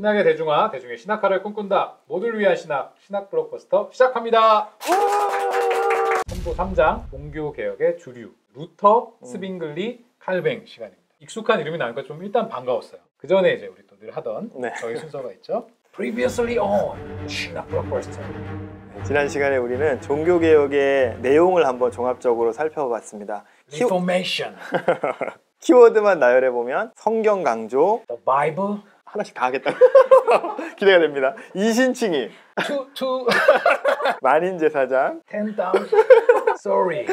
신학의 대중화, 대중의 신학화를 꿈꾼다. 모두를 위한 신학, 신학 블록버스터 시작합니다. 선도 3장, 종교개혁의 주류, 루터, 스빙글리, 칼뱅 시간입니다. 익숙한 이름이 나오니까 좀 일단 반가웠어요. 그 전에 이제 우리 또 늘 하던 저희 순서가 있죠. Previously on 신학 블록버스터. 지난 시간에 우리는 종교개혁의 내용을 한번 종합적으로 살펴봤습니다. Reformation, 키워드만 나열해보면 성경 강조, the Bible, 하나씩 다 하겠다. 기대가 됩니다. 이신칭의, to 만인제사장, 10,000, sorry.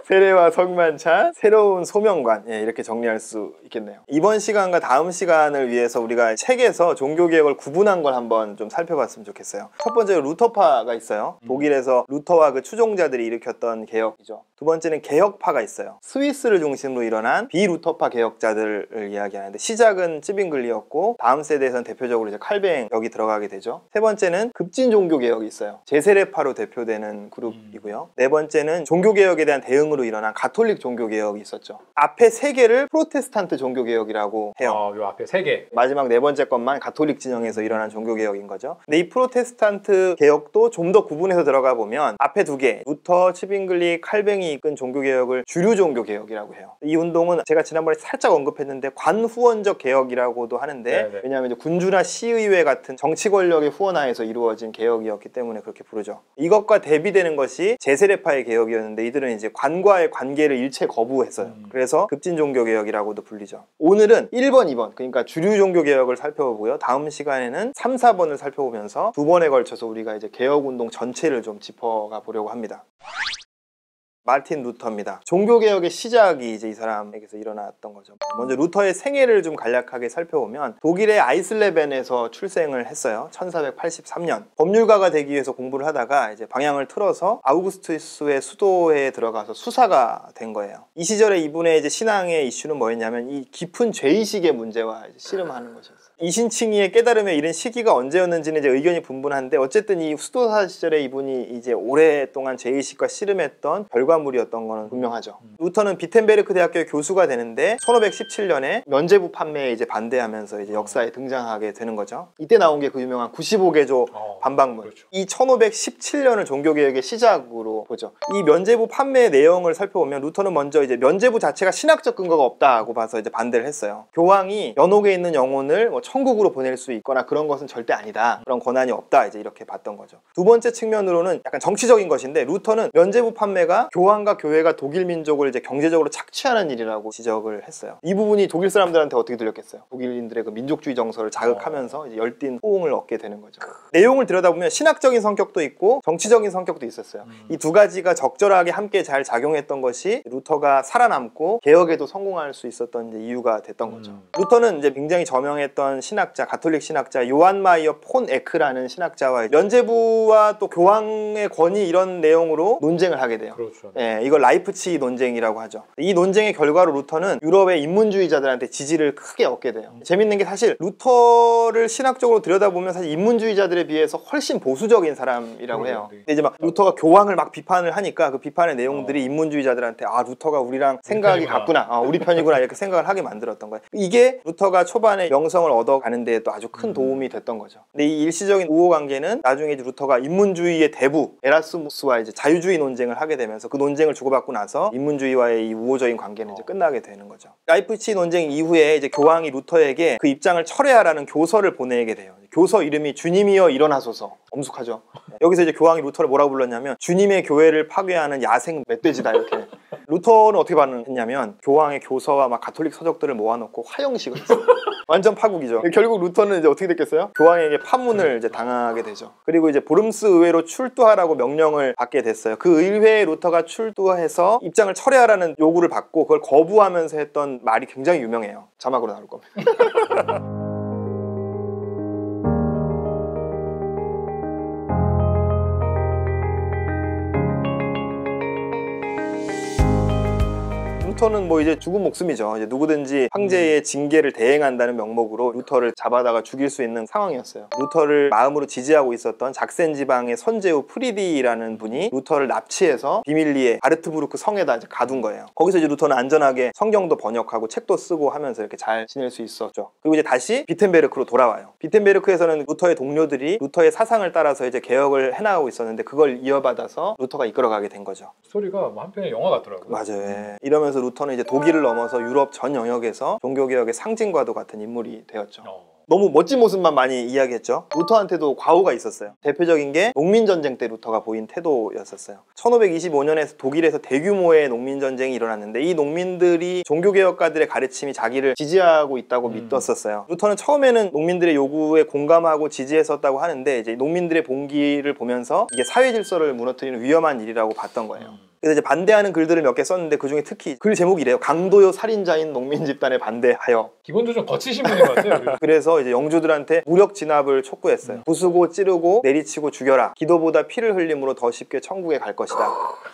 세례와 성만찬, 새로운 소명관, 이렇게 정리할 수 있겠네요. 이번 시간과 다음 시간을 위해서 우리가 책에서 종교개혁을 구분한 걸 한번 좀 살펴봤으면 좋겠어요. 첫 번째로 루터파가 있어요. 독일에서 루터와 그 추종자들이 일으켰던 개혁이죠. 두 번째는 개혁파가 있어요. 스위스를 중심으로 일어난 비루터파 개혁자들을 이야기하는데, 시작은 찌빙글리였고 다음 세대에서는 대표적으로 이제 칼뱅 여기 들어가게 되죠. 세 번째는 급진 종교개혁이 있어요. 제세례파로 대표되는 그룹이고요. 네 번째는 종교개혁에 대한 대응으로 일어난 가톨릭 종교개혁이 있었죠. 앞에 세 개를 프로테스탄트 종교개혁이라고 해요. 요 앞에 세 개. 마지막 네 번째 것만 가톨릭 진영에서 일어난 종교개혁인 거죠. 근데 이 프로테스탄트 개혁도 좀 더 구분해서 들어가 보면 앞에 두 개, 루터, 츠빙글리, 칼뱅이 이끈 종교개혁을 주류 종교개혁이라고 해요. 이 운동은 제가 지난번에 살짝 언급했는데 관후원적 개혁이라고도 하는데, 네네. 왜냐하면 이제 군주나 시의회 같은 정치 권력의 후원하에서 이루어진 개혁이었기 때문에 그렇게 부르죠. 이것과 대비되는 것이 제세례파의 개혁이었는데, 이들은 이제 관과의 관계를 일체 거부했어요. 그래서 급진 종교개혁이라고도 불리죠. 오늘은 1번, 2번, 그러니까 주류 종교개혁을 살펴보고요. 다음 시간에는 3, 4번을 살펴보면서 두 번에 걸쳐서 우리가 이제 개혁운동 전체를 좀 짚어가 보려고 합니다. 마르틴 루터입니다. 종교개혁의 시작이 이제 이 사람에게서 일어났던 거죠. 먼저 루터의 생애를 좀 간략하게 살펴보면 독일의 아이슬레벤에서 출생을 했어요. 1483년. 법률가가 되기 위해서 공부를 하다가 이제 방향을 틀어서 아우구스투스의 수도에 들어가서 수사가 된 거예요. 이 시절에 이분의 이제 신앙의 이슈는 뭐였냐면 이 깊은 죄의식의 문제와 이제 씨름하는 것이었어요. 이신칭의의 깨달음에 이른 시기가 언제였는지는 이제 의견이 분분한데, 어쨌든 이 수도사 시절에 이분이 이제 오랫동안 죄의식과 씨름했던 결과물이었던 거는 분명하죠. 루터는 비텐베르크 대학교의 교수가 되는데 1517년에 면제부 판매에 이제 반대하면서 이제 역사에 등장하게 되는 거죠. 이때 나온 게 그 유명한 95개조 반박문. 그렇죠. 이 1517년을 종교개혁의 시작으로 보죠. 이 면제부 판매의 내용을 살펴보면 루터는 먼저 이제 면제부 자체가 신학적 근거가 없다고 봐서 이제 반대를 했어요. 교황이 연옥에 있는 영혼을 뭐 천국으로 보낼 수 있거나 그런 것은 절대 아니다. 그런 권한이 없다. 이제 이렇게 봤던 거죠. 두 번째 측면으로는 약간 정치적인 것인데, 루터는 면제부 판매가 교황과 교회가 독일 민족을 이제 경제적으로 착취하는 일이라고 지적을 했어요. 이 부분이 독일 사람들한테 어떻게 들렸겠어요? 독일인들의 그 민족주의 정서를 자극하면서 이제 열띤 호응을 얻게 되는 거죠. 내용을 들여다보면 신학적인 성격도 있고 정치적인 성격도 있었어요. 이 두 가지가 적절하게 함께 잘 작용했던 것이 루터가 살아남고 개혁에도 성공할 수 있었던 이제 이유가 됐던 거죠. 루터는 이제 굉장히 저명했던 신학자, 가톨릭 신학자 요한 마이어 폰 에크라는 신학자와 면제부와 또 교황의 권위 이런 내용으로 논쟁을 하게 돼요. 그렇죠. 이걸 라이프치히 논쟁이라고 하죠. 이 논쟁의 결과로 루터는 유럽의 인문주의자들한테 지지를 크게 얻게 돼요. 재밌는 게, 사실 루터를 신학적으로 들여다보면 사실 인문주의자들에 비해서 훨씬 보수적인 사람이라고 해요. 근데 이제 막 루터가 교황을 막 비판을 하니까 그 비판의 내용들이 인문주의자들한테 루터가 우리랑 생각이 같구나, 우리 편이구나 이렇게 생각을 하게 만들었던 거예요. 이게 루터가 초반에 명성을 얻어가는 데 또 아주 큰 도움이 됐던 거죠. 근데 이 일시적인 우호 관계는 나중에 이제 루터가 인문주의의 대부 에라스무스와 이제 자유주의 논쟁을 하게 되면서 그 논쟁을 주고받고 나서 인문주의와의 이 우호적인 관계는 이제 끝나게 되는 거죠. 라이프치히 논쟁 이후에 이제 교황이 루터에게 그 입장을 철회하라는 교서를 보내게 돼요. 교서 이름이 주님이여 일어나소서. 엄숙하죠. 여기서 이제 교황이 루터를 뭐라고 불렀냐면 주님의 교회를 파괴하는 야생 멧돼지다, 이렇게. 루터는 어떻게 반응했냐면 교황의 교서와 막 가톨릭 서적들을 모아놓고 화형식을 했어요. 완전 파국이죠. 결국 루터는 이제 어떻게 됐겠어요? 교황에게 파문을 이제 당하게 되죠. 그리고 이제 보름스 의회로 출두하라고 명령을 받게 됐어요. 그 의회에 루터가 출두해서 입장을 철회하라는 요구를 받고 그걸 거부하면서 했던 말이 굉장히 유명해요. 자막으로 나올 겁니다. 루터는 뭐 이제 죽은 목숨이죠. 이제 누구든지 황제의 징계를 대행한다는 명목으로 루터를 잡아다가 죽일 수 있는 상황이었어요. 루터를 마음으로 지지하고 있었던 작센 지방의 선제후 프리디라는 분이 루터를 납치해서 비밀리에 아르트부르크 성에다 이제 가둔 거예요. 거기서 이제 루터는 안전하게 성경도 번역하고 책도 쓰고 하면서 이렇게 잘 지낼 수 있었죠. 그리고 이제 다시 비텐베르크로 돌아와요. 비텐베르크에서는 루터의 동료들이 루터의 사상을 따라서 이제 개혁을 해나가고 있었는데 그걸 이어받아서 루터가 이끌어가게 된 거죠. 스토리가 뭐 한편의 영화 같더라고요. 맞아요. 예. 이러면서 루터는 이제 독일을 넘어서 유럽 전 영역에서 종교개혁의 상징과도 같은 인물이 되었죠. 너무 멋진 모습만 많이 이야기했죠. 루터한테도 과오가 있었어요. 대표적인 게 농민전쟁 때 루터가 보인 태도였었어요. 1525년에 독일에서 대규모의 농민전쟁이 일어났는데 이 농민들이 종교개혁가들의 가르침이 자기를 지지하고 있다고 믿었었어요. 루터는 처음에는 농민들의 요구에 공감하고 지지했었다고 하는데 이제 농민들의 봉기를 보면서 이게 사회 질서를 무너뜨리는 위험한 일이라고 봤던 거예요. 그래서 이제 반대하는 글들을 몇 개 썼는데 그중에 특히 글 제목이 이래요. 강도요 살인자인 농민 집단에 반대하여. 기본적으로 좀 거치신 분인 것 같아요. 그래서 이제 영주들한테 무력 진압을 촉구했어요. 부수고 찌르고 내리치고 죽여라. 기도보다 피를 흘림으로 더 쉽게 천국에 갈 것이다.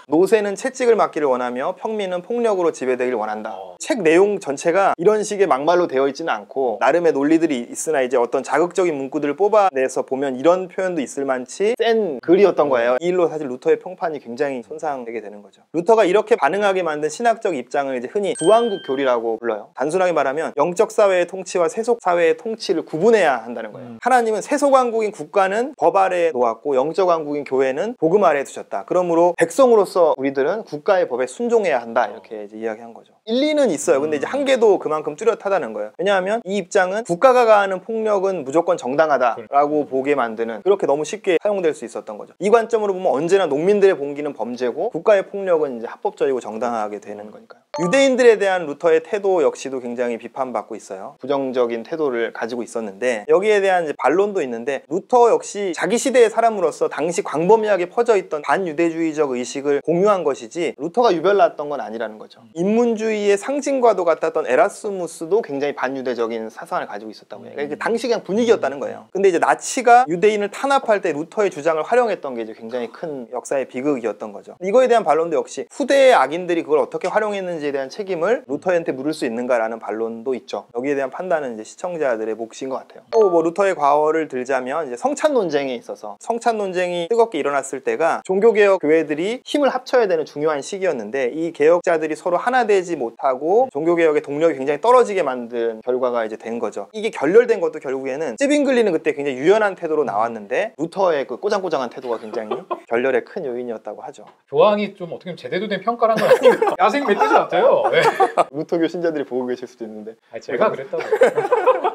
노세는 채찍을 맞기를 원하며 평민은 폭력으로 지배되길 원한다. 책 내용 전체가 이런 식의 막말로 되어 있지는 않고 나름의 논리들이 있으나 이제 어떤 자극적인 문구들을 뽑아내서 보면 이런 표현도 있을 만치 센 글이었던 거예요. 이 일로 사실 루터의 평판이 굉장히 손상되게 되는 거죠. 루터가 이렇게 반응하게 만든 신학적 입장을 이제 흔히 두왕국 교리라고 불러요. 단순하게 말하면 영적 사회의 통치와 세속 사회의 통치를 구분해야 한다는 거예요. 하나님은 세속 왕국인 국가는 법 아래에 놓았고 영적 왕국인 교회는 복음 아래에 두셨다. 그러므로 백성으로서 우리들은 국가의 법에 순종해야 한다. 이렇게 이제 이야기한 거죠. 일리는 있어요. 근데 이제 한계도 그만큼 뚜렷하다는 거예요. 왜냐하면 이 입장은 국가가 가하는 폭력은 무조건 정당하다라고 보게 만드는, 그렇게 너무 쉽게 사용될 수 있었던 거죠. 이 관점으로 보면 언제나 농민들의 봉기는 범죄고 국가의 폭력은 이제 합법적이고 정당하게 되는 거니까요. 유대인들에 대한 루터의 태도 역시도 굉장히 비판받고 있어요. 부정적인 태도를 가지고 있었는데 여기에 대한 이제 반론도 있는데, 루터 역시 자기 시대의 사람으로서 당시 광범위하게 퍼져있던 반유대주의적 의식을 공유한 것이지 루터가 유별났던 건 아니라는 거죠. 인문주의의 상징과도 같았던 에라스무스도 굉장히 반유대적인 사상을 가지고 있었다고 해요. 그러니까 당시 그냥 분위기였다는 거예요. 근데 이제 나치가 유대인을 탄압할 때 루터의 주장을 활용했던 게 이제 굉장히 큰 역사의 비극이었던 거죠. 이거에 대한 반론도 역시 후대의 악인들이 그걸 어떻게 활용했는지에 대한 책임을 루터한테 물을 수 있는가라는 반론도 있죠. 여기에 대한 판단은 이제 시청자들의 몫인 것 같아요. 또 뭐 루터의 과거를 들자면 이제 성찬 논쟁에 있어서, 성찬 논쟁이 뜨겁게 일어났을 때가 종교개혁 교회들이 힘을 합쳐야 되는 중요한 시기였는데 이 개혁자들이 서로 하나 되지 못하고 종교개혁의 동력이 굉장히 떨어지게 만든 결과가 이제 된 거죠. 이게 결렬된 것도 결국에는 찌빙글리는 그때 굉장히 유연한 태도로 나왔는데 루터의 그 꼬장꼬장한 태도가 굉장히 결렬의 큰 요인이었다고 하죠. 교황이 좀 어떻게 보면 제대로 된 평가를 한 건 아닌가. 야생 멧돼지 같아요. 네. 루터교 신자들이 보고 계실 수도 있는데 제가 그랬다고.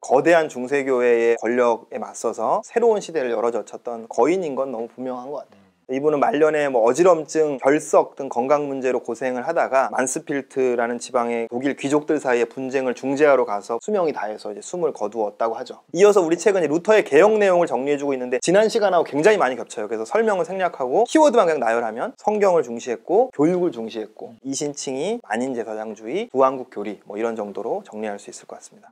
거대한 중세교회의 권력에 맞서서 새로운 시대를 열어젖혔던 거인인 건 너무 분명한 것 같아요. 이분은 말년에 뭐 어지럼증, 결석 등 건강 문제로 고생을 하다가 만스필트라는 지방의 독일 귀족들 사이에 분쟁을 중재하러 가서 수명이 다해서 이제 숨을 거두었다고 하죠. 이어서 우리 책은 루터의 개혁 내용을 정리해주고 있는데 지난 시간하고 굉장히 많이 겹쳐요. 그래서 설명을 생략하고 키워드만 그냥 나열하면 성경을 중시했고 교육을 중시했고 이신칭의, 만인제사장주의, 부왕국 교리 뭐 이런 정도로 정리할 수 있을 것 같습니다.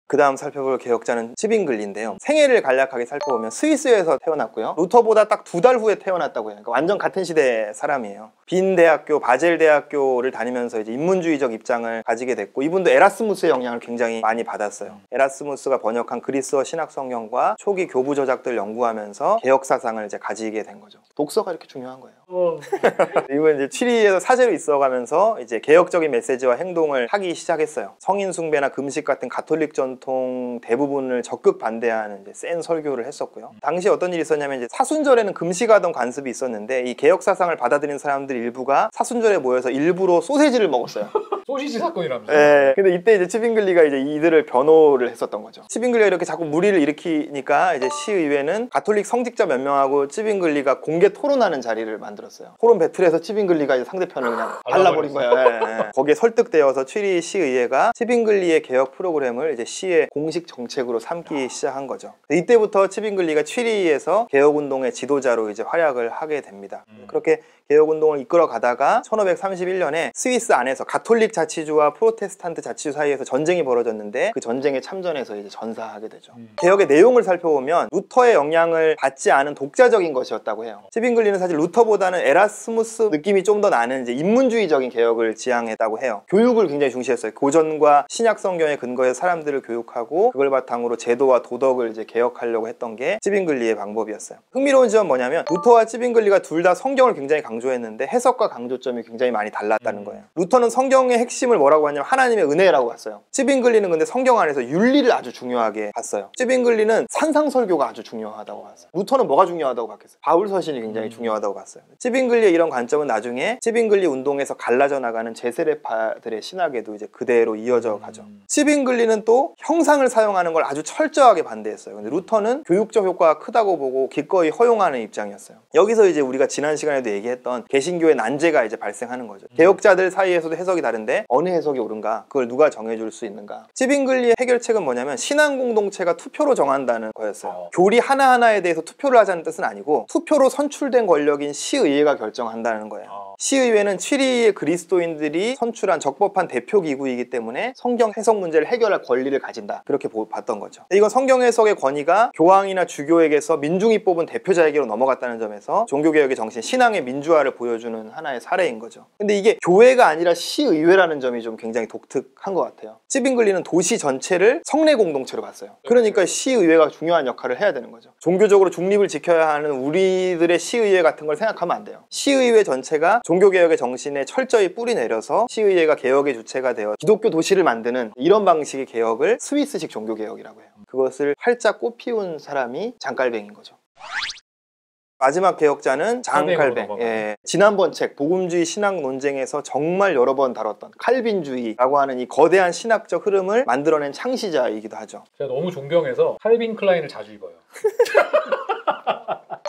그 다음 살펴볼 개혁자는 찌빙글리인데요. 생애를 간략하게 살펴보면 스위스에서 태어났고요. 루터보다 딱 2달 후에 태어났다고 해요. 그러니까 완전 같은 시대 사람이에요. 빈 대학교, 바젤 대학교를 다니면서 이제 인문주의적 입장을 가지게 됐고, 이분도 에라스무스의 영향을 굉장히 많이 받았어요. 에라스무스가 번역한 그리스어 신학 성경과 초기 교부 저작들 연구하면서 개혁 사상을 이제 가지게 된 거죠. 독서가 이렇게 중요한 거예요. 이분 이제 취리에서 사제로 있어가면서 이제 개혁적인 메시지와 행동을 하기 시작했어요. 성인 숭배나 금식 같은 가톨릭 전통 대부분을 적극 반대하는 이제 센 설교를 했었고요. 당시 어떤 일이 있었냐면 이제 사순절에는 금식하던 관습이 있었는데 이 개혁 사상을 받아들인 사람들 일부가 사순절에 모여서 일부러 소세지를 먹었어요. 소시지 사건이라면서요? 네. 근데 이때 이제 찌빙글리가 이제 이들을 변호를 했었던 거죠. 찌빙글리가 이렇게 자꾸 무리를 일으키니까 이제 시의회는 가톨릭 성직자 몇 명하고 찌빙글리가 공개 토론하는 자리를 만들었어요. 토론 배틀에서 찌빙글리가 이제 상대편을 그냥 발라버린 거예요. 네. 거기에 설득되어서 취리 시의회가 찌빙글리의 개혁 프로그램을 이제 시의 공식 정책으로 삼기 시작한 거죠. 이때부터 찌빙글리가 취리에서 개혁운동의 지도자로 이제 활약을 하게 됩니다. 그렇게 개혁운동을 이끌어 가다가 1531년에 스위스 안에서 가톨릭 가톨릭 자치주와 프로테스탄트 자치주 사이에서 전쟁이 벌어졌는데 그 전쟁에 참전해서 이제 전사하게 되죠. 개혁의 내용을 살펴보면 루터의 영향을 받지 않은 독자적인 것이었다고 해요. 치빙글리는 사실 루터보다는 에라스무스 느낌이 좀 더 나는 이제 인문주의적인 개혁을 지향했다고 해요. 교육을 굉장히 중시했어요. 고전과 신약 성경에 근거해서 사람들을 교육하고 그걸 바탕으로 제도와 도덕을 이제 개혁하려고 했던 게 치빙글리의 방법이었어요. 흥미로운 점은 뭐냐면 루터와 치빙글리가 둘 다 성경을 굉장히 강조했는데 해석과 강조점이 굉장히 많이 달랐다는 거예요. 루터는 성경의 핵심을 뭐라고 하냐면 하나님의 은혜라고 봤어요. 치빙글리는 근데 성경 안에서 윤리를 아주 중요하게 봤어요. 치빙글리는 산상설교가 아주 중요하다고 봤어요. 루터는 뭐가 중요하다고 봤겠어요? 바울서신이 굉장히 중요하다고 봤어요. 치빙글리의 이런 관점은 나중에 치빙글리 운동에서 갈라져 나가는 제세례파들의 신학에도 이제 그대로 이어져 가죠. 치빙글리는 또 형상을 사용하는 걸 아주 철저하게 반대했어요. 근데 루터는 교육적 효과가 크다고 보고 기꺼이 허용하는 입장이었어요. 여기서 이제 우리가 지난 시간에도 얘기했던 개신교의 난제가 이제 발생하는 거죠. 개혁자들 사이에서도 해석이 다른데 어느 해석이 옳은가? 그걸 누가 정해줄 수 있는가? 치빙글리의 해결책은 뭐냐면 신앙 공동체가 투표로 정한다는 거였어요. 교리 하나하나에 대해서 투표를 하자는 뜻은 아니고 투표로 선출된 권력인 시의회가 결정한다는 거예요. 시의회는 7위의 그리스도인들이 선출한 적법한 대표기구이기 때문에 성경 해석 문제를 해결할 권리를 가진다. 그렇게 봤던 거죠. 이건 성경 해석의 권위가 교황이나 주교에게서 민중이 뽑은 대표자에게로 넘어갔다는 점에서 종교개혁의 정신, 신앙의 민주화를 보여주는 하나의 사례인 거죠. 근데 이게 교회가 아니라 시의회라는 점이 좀 굉장히 독특한 것 같아요. 치빙글리는 도시 전체를 성례 공동체로 봤어요. 그러니까 시의회가 중요한 역할을 해야 되는 거죠. 종교적으로 중립을 지켜야 하는 우리들의 시의회 같은 걸 생각하면 안 돼요. 시의회 전체가 종교개혁의 정신에 철저히 뿌리 내려서 시의회가 개혁의 주체가 되어 기독교 도시를 만드는 이런 방식의 개혁을 스위스식 종교개혁이라고 해요. 그것을 활짝 꽃피운 사람이 장칼뱅인 거죠. 마지막 개혁자는 장 칼뱅. 예. 지난번 책 복음주의 신학 논쟁에서 정말 여러 번 다뤘던 칼빈주의라고 하는 이 거대한 신학적 흐름을 만들어낸 창시자이기도 하죠. 제가 너무 존경해서 칼빈 클라인을 자주 입어요.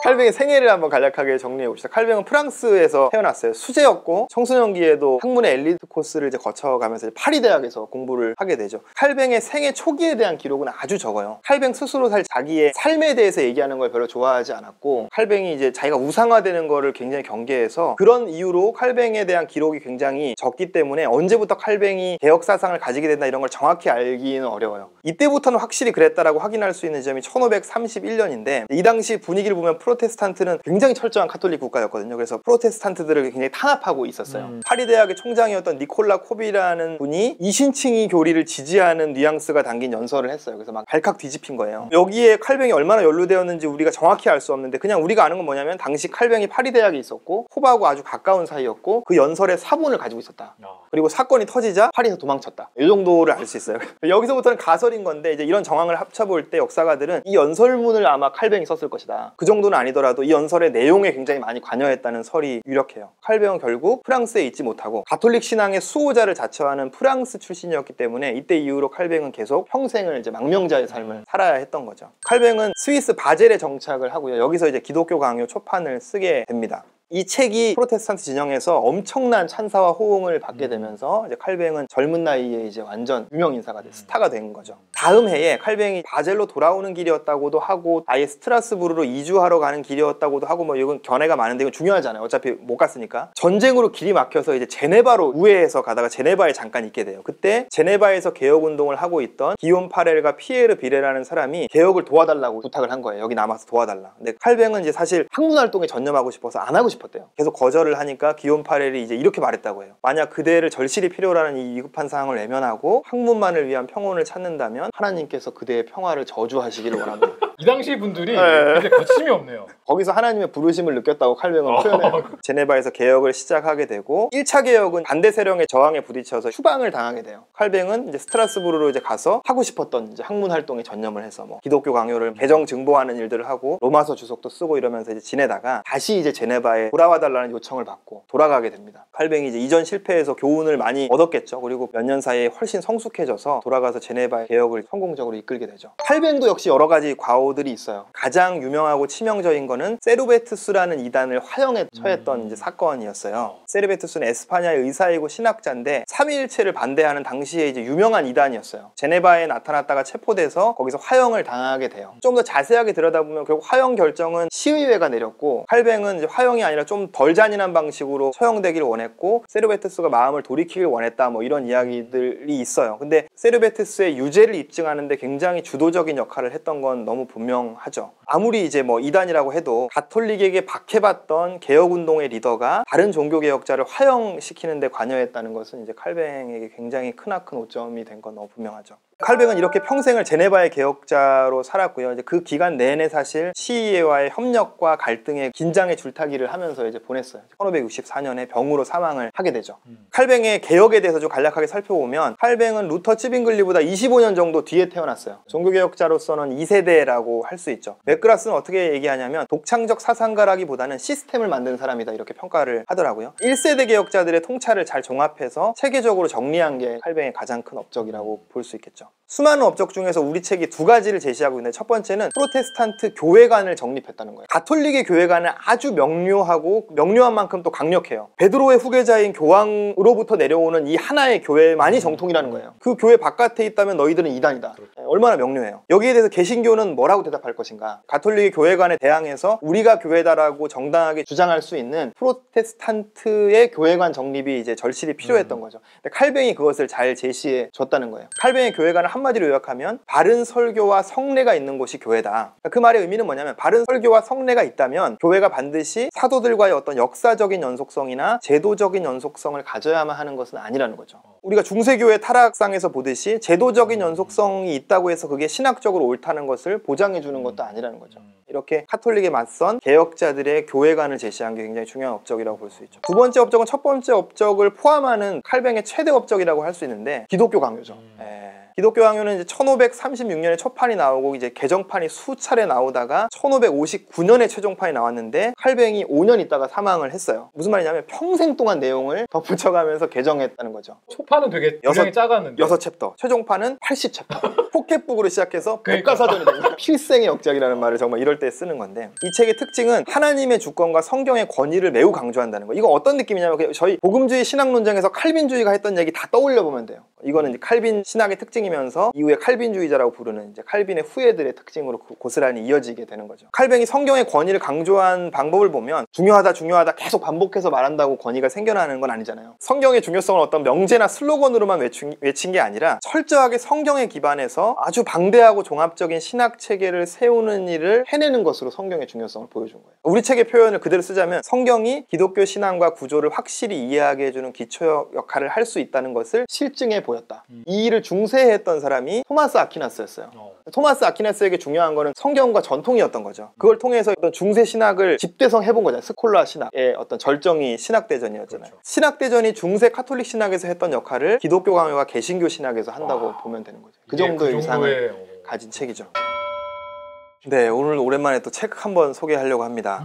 칼뱅의 생애를 한번 간략하게 정리해 봅시다. 칼뱅은 프랑스에서 태어났어요. 수재였고 청소년기에도 학문의 엘리트 코스를 이제 거쳐가면서 파리 대학에서 공부를 하게 되죠. 칼뱅의 생애 초기에 대한 기록은 아주 적어요. 칼뱅 스스로 살 자기의 삶에 대해서 얘기하는 걸 별로 좋아하지 않았고 칼뱅이 이제 자기가 우상화되는 거를 굉장히 경계해서 그런 이유로 칼뱅에 대한 기록이 굉장히 적기 때문에 언제부터 칼뱅이 개혁 사상을 가지게 된다 이런 걸 정확히 알기는 어려워요. 이때부터는 확실히 그랬다라고 확인할 수 있는 점이 1531년인데 이 당시 분위기를 보면 프로테스탄트는 굉장히 철저한 카톨릭 국가였거든요. 그래서 프로테스탄트들을 굉장히 탄압하고 있었어요. 파리 대학의 총장이었던 니콜라 코비라는 분이 이신칭이 교리를 지지하는 뉘앙스가 담긴 연설을 했어요. 그래서 막 발칵 뒤집힌 거예요. 여기에 칼뱅이 얼마나 연루되었는지 우리가 정확히 알 수 없는데 그냥 우리가 아는 건 뭐냐면 당시 칼뱅이 파리 대학에 있었고 코바하고 아주 가까운 사이였고 그 연설의 사본을 가지고 있었다. 그리고 사건이 터지자 파리에서 도망쳤다. 이 정도를 알 수 있어요. 여기서부터는 가설인 건데 이제 이런 정황을 합쳐볼 때 역사가들은 이 연설문을 아마 칼뱅이 썼을 것이다. 그 정도는 아니더라도 이 연설의 내용에 굉장히 많이 관여했다는 설이 유력해요. 칼뱅은 결국 프랑스에 있지 못하고 가톨릭 신앙의 수호자를 자처하는 프랑스 출신이었기 때문에 이때 이후로 칼뱅은 계속 평생을 이제 망명자의 삶을 살아야 했던 거죠. 칼뱅은 스위스 바젤에 정착을 하고요. 여기서 이제 기독교 강요 초판을 쓰게 됩니다. 이 책이 프로테스탄트 진영에서 엄청난 찬사와 호응을 받게 되면서 이제 칼뱅은 젊은 나이에 이제 완전 유명 인사가 돼 스타가 된 거죠. 다음 해에 칼뱅이 바젤로 돌아오는 길이었다고도 하고 아예 스트라스부르로 이주하러 가는 길이었다고도 하고 뭐 이건 견해가 많은데 이건 중요하잖아요. 어차피 못 갔으니까. 전쟁으로 길이 막혀서 이제 제네바로 우회해서 가다가 제네바에 잠깐 있게 돼요. 그때 제네바에서 개혁 운동을 하고 있던 기욤 파렐과 피에르 비레라는 사람이 개혁을 도와달라고 부탁을 한 거예요. 여기 남아서 도와달라. 근데 칼뱅은 이제 사실 학문 활동에 전념하고 싶어서 안 하고 싶었대요. 계속 거절을 하니까 기욤 파렐이 이제 이렇게 말했다고 해요. 만약 그대를 절실히 필요로 하는 이 위급한 상황을 외면하고 학문만을 위한 평온을 찾는다면 하나님께서 그대의 평화를 저주하시기를 원합니다. 이 당시 분들이 근데 거침이 없네요. 거기서 하나님의 부르심을 느꼈다고 칼뱅은 표현해요. 제네바에서 개혁을 시작하게 되고 1차 개혁은 반대 세력의 저항에 부딪혀서 추방을 당하게 돼요. 칼뱅은 이제 스트라스부르로 이제 가서 하고 싶었던 이제 학문 활동에 전념을 해서 뭐 기독교 강요를 개정 증보하는 일들을 하고 로마서 주석도 쓰고 이러면서 이제 지내다가 다시 이제 제네바에 돌아와달라는 요청을 받고 돌아가게 됩니다. 칼뱅이 이제 이전 실패에서 교훈을 많이 얻었겠죠. 그리고 몇 년 사이에 훨씬 성숙해져서 돌아가서 제네바의 개혁을 성공적으로 이끌게 되죠. 칼뱅도 역시 여러 가지 과오들이 있어요. 가장 유명하고 치명적인 거는 세르베투스라는 이단을 화형에 처했던 이제 사건이었어요. 세르베투스는 에스파냐의 의사이고 신학자인데 삼위일체를 반대하는 당시에 이제 유명한 이단이었어요. 제네바에 나타났다가 체포돼서 거기서 화형을 당하게 돼요. 좀 더 자세하게 들여다보면 결국 화형 결정은 시의회가 내렸고 칼뱅은 이제 화형이 아니라 아니라 좀 덜 잔인한 방식으로 처형되길 원했고 세르베투스가 마음을 돌이키길 원했다 뭐 이런 이야기들이 있어요. 근데 세르베투스의 유죄를 입증하는데 굉장히 주도적인 역할을 했던 건 너무 분명하죠. 아무리 이제 뭐 이단이라고 해도 가톨릭에게 박해받던 개혁운동의 리더가 다른 종교개혁자를 화형시키는 데 관여했다는 것은 이제 칼뱅에게 굉장히 크나큰 오점이 된 건 너무 분명하죠. 칼뱅은 이렇게 평생을 제네바의 개혁자로 살았고요. 이제 그 기간 내내 사실 시위와의 협력과 갈등의 긴장의 줄타기를 하면서 이제 보냈어요. 1564년에 병으로 사망을 하게 되죠. 칼뱅의 개혁에 대해서 좀 간략하게 살펴보면 칼뱅은 루터 찌빙글리보다 25년 정도 뒤에 태어났어요. 종교개혁자로서는 2세대라고 할 수 있죠. 맥그라스는 어떻게 얘기하냐면 독창적 사상가라기보다는 시스템을 만든 사람이다 이렇게 평가를 하더라고요. 1세대 개혁자들의 통찰을 잘 종합해서 체계적으로 정리한 게 칼뱅의 가장 큰 업적이라고 볼 수 있겠죠. 수많은 업적 중에서 우리 책이 두 가지를 제시하고 있는데 첫 번째는 프로테스탄트 교회관을 정립했다는 거예요. 가톨릭의 교회관은 아주 명료하고 명료한 만큼 또 강력해요. 베드로의 후계자인 교황으로부터 내려오는 이 하나의 교회만이 정통이라는 거예요. 그 교회 바깥에 있다면 너희들은 이단이다. 얼마나 명료해요. 여기에 대해서 개신교는 뭐라고 대답할 것인가. 가톨릭의 교회관에 대항해서 우리가 교회다라고 정당하게 주장할 수 있는 프로테스탄트의 교회관 정립이 이제 절실히 필요했던 거죠. 근데 칼뱅이 그것을 잘 제시해 줬다는 거예요. 칼뱅의 교회관을 한마디로 요약하면 바른 설교와 성례가 있는 곳이 교회다. 그 말의 의미는 뭐냐면 바른 설교와 성례가 있다면 교회가 반드시 사도들과의 어떤 역사적인 연속성이나 제도적인 연속성을 가져야만 하는 것은 아니라는 거죠. 우리가 중세교회 타락상에서 보듯이 제도적인 연속성이 있다고 해서 그게 신학적으로 옳다는 것을 보장해 주는 것도 아니라는 거죠. 이렇게 카톨릭에 맞선 개혁자들의 교회관을 제시한 게 굉장히 중요한 업적이라고 볼 수 있죠. 두 번째 업적은 첫 번째 업적을 포함하는 칼뱅의 최대 업적이라고 할 수 있는데 기독교 강요죠. 기독교 강요는 이제 1536년에 초판이 나오고 이제 개정판이 수차례 나오다가 1559년에 최종판이 나왔는데 칼뱅이 5년 있다가 사망을 했어요. 무슨 말이냐면 평생 동안 내용을 덧붙여가면서 개정했다는 거죠. 초판은 되게 분량이 작았는데 6챕터, 최종판은 80챕터. 포켓북으로 시작해서 백과사전이 됩니다. 필생의 역작이라는 말을 정말 이럴 때 쓰는 건데 이 책의 특징은 하나님의 주권과 성경의 권위를 매우 강조한다는 거예요. 이거 어떤 느낌이냐면 저희 복음주의 신학 논쟁에서 칼빈주의가 했던 얘기 다 떠올려 보면 돼요. 이거는 이제 칼빈 신학의 특징이면서 이후에 칼빈주의자라고 부르는 이제 칼빈의 후예들의 특징으로 고스란히 이어지게 되는 거죠. 칼뱅이 성경의 권위를 강조한 방법을 보면 중요하다 계속 반복해서 말한다고 권위가 생겨나는 건 아니잖아요. 성경의 중요성을 어떤 명제나 슬로건으로만 외친 게 아니라 철저하게 성경에 기반해서 아주 방대하고 종합적인 신학 체계를 세우는 일을 해내는 것으로 성경의 중요성을 보여준 거예요. 우리 책의 표현을 그대로 쓰자면 성경이 기독교 신앙과 구조를 확실히 이해하게 해주는 기초 역할을 할 수 있다는 것을 실증해 보였다. 이 일을 중세했던 사람이 토마스 아퀴나스였어요. 토마스 아퀴나스에게 중요한 거는 성경과 전통이었던 거죠. 그걸 통해서 어떤 중세 신학을 집대성 해본 거잖아요. 스콜라 신학의 어떤 절정이 신학대전이었잖아요. 그렇죠. 신학대전이 중세 카톨릭 신학에서 했던 역할을 기독교 강요가 개신교 신학에서 한다고 보면 되는 거죠. 그 정도의 위상을 가진 책이죠. 네, 오늘 오랜만에 또 책 한번 소개하려고 합니다.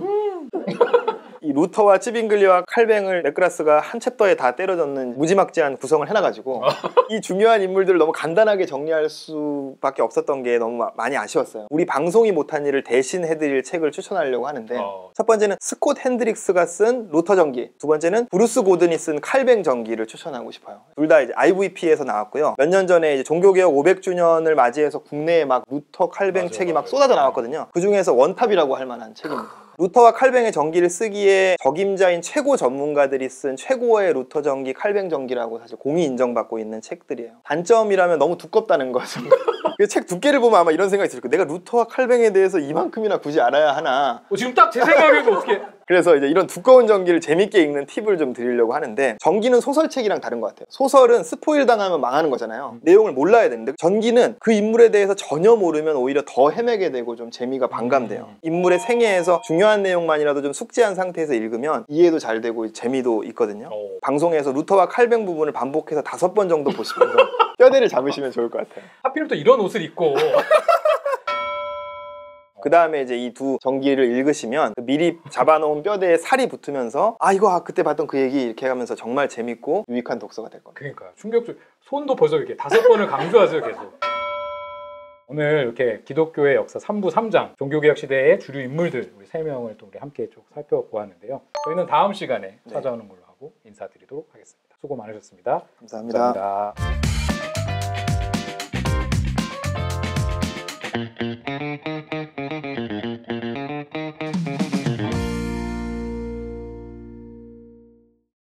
이 루터와 찌빙글리와 칼뱅을 맥그라스가 한 챕터에 다 때려넣는 무지막지한 구성을 해놔가지고 이 중요한 인물들을 너무 간단하게 정리할 수밖에 없었던 게 너무 많이 아쉬웠어요. 우리 방송이 못한 일을 대신 해드릴 책을 추천하려고 하는데 첫 번째는 스콧 핸드릭스가 쓴 루터 전기, 두 번째는 브루스 고든이 쓴 칼뱅 전기를 추천하고 싶어요. 둘 다 이제 IVP에서 나왔고요. 몇 년 전에 이제 종교개혁 500주년을 맞이해서 국내에 막 루터 칼뱅 책이 막 쏟아져 나왔거든요. 그 중에서 원탑이라고 할 만한 책입니다. 루터와 칼뱅의 전기를 쓰기에 적임자인 최고 전문가들이 쓴 최고의 루터 전기, 칼뱅 전기라고 사실 공히 인정받고 있는 책들이에요. 단점이라면 너무 두껍다는 거죠. 책 두께를 보면 아마 이런 생각이 들 거예요. 내가 루터와 칼뱅에 대해서 이만큼이나 굳이 알아야 하나. 지금 딱 제 생각에도 어떻게 그래서 이제 이런 두꺼운 전기를 재밌게 읽는 팁을 좀 드리려고 하는데 전기는 소설책이랑 다른 것 같아요. 소설은 스포일 당하면 망하는 거잖아요. 내용을 몰라야 되는데 전기는 그 인물에 대해서 전혀 모르면 오히려 더 헤매게 되고 좀 재미가 반감돼요. 인물의 생애에서 중요한 내용만이라도 좀 숙지한 상태에서 읽으면 이해도 잘 되고 재미도 있거든요. 방송에서 루터와 칼뱅 부분을 반복해서 5번 정도 보시면서 뼈대를 잡으시면 좋을 것 같아요. 하필이면 또 이런 옷을 입고 그 다음에 이제 이 두 전기를 읽으시면 미리 잡아놓은 뼈대에 살이 붙으면서 이거 그때 봤던 그 얘기 이렇게 하면서 정말 재밌고 유익한 독서가 될 겁니다. 그러니까 충격적. 손도 벌써 이렇게 5번을 강조하세요 계속. 오늘 이렇게 기독교의 역사 3부 3장 종교개혁 시대의 주류 인물들 우리 3명을 또 우리 함께 쭉 살펴보았는데요. 저희는 다음 시간에 찾아오는 걸로 하고 인사드리도록 하겠습니다. 수고 많으셨습니다. 감사합니다. 감사합니다.